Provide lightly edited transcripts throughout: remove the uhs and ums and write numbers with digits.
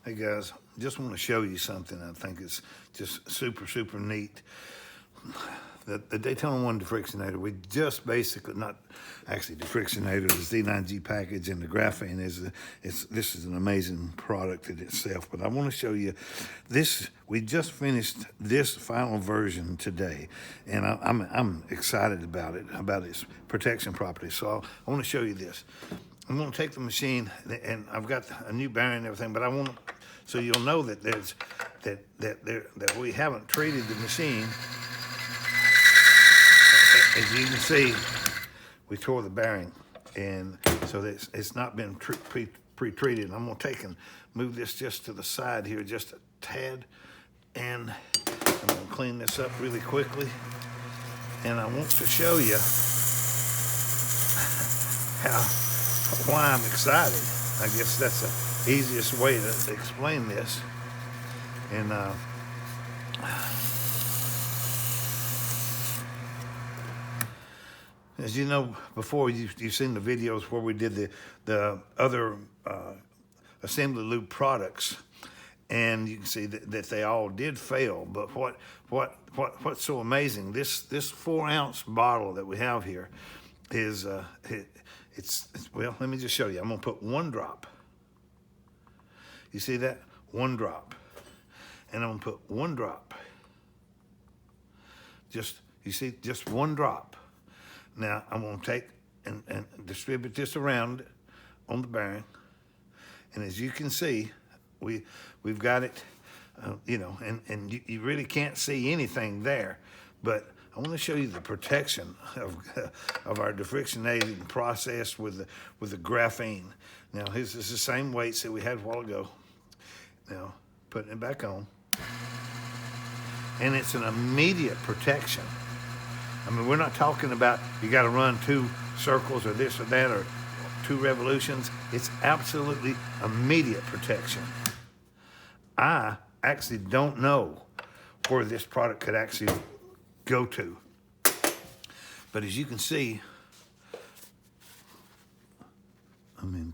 Hey guys, just want to show you something I think is just super neat. The Daytona 1 defrictionator, we just basically, not actually defrictionator, the Z9G package and the graphene this is an amazing product in itself. But I want to show you this. We just finished this final version today, and I'm excited about it, about its protection properties. So I want to show you this. I'm going to take the machine, and I've got a new bearing and everything, but I want to, so you'll know that that we haven't treated the machine. As you can see, we tore the bearing, and so it's not been pre-treated. I'm going to take and move this just to the side here, just a tad, and I'm going to clean this up really quickly. And I want to show you why I'm excited. I guess that's the easiest way to explain this. And as you know, before you've seen the videos where we did the other assembly lube products, and you can see that they all did fail. But what's so amazing? This 4-ounce bottle that we have here is well, let me just show you. I'm gonna put 1 drop. You see that? 1 drop. And I'm gonna put 1 drop. You see, just 1 drop. Now I'm gonna take and distribute this around on the bearing. And as you can see, we've got it, you know, and you really can't see anything there, but I want to show you the protection of our defrictionating process with the graphene. Now, this is the same weights that we had a while ago. Now, putting it back on. And it's an immediate protection. I mean, we're not talking about you got to run 2 circles or this or that or 2 revolutions. It's absolutely immediate protection. I actually don't know where this product could actually go to. But as you can see, I mean,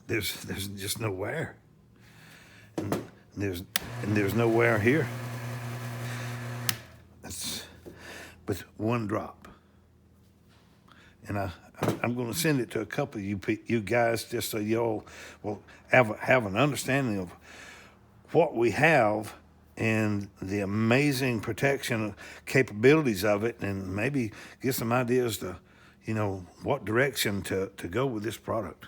there's just no wear. And there's no wear here. That's with 1 drop. And I'm going to send it to a couple of you guys just so y'all will have an understanding of what we have and the amazing protection capabilities of it, and maybe get some ideas to, you know, what direction to go with this product.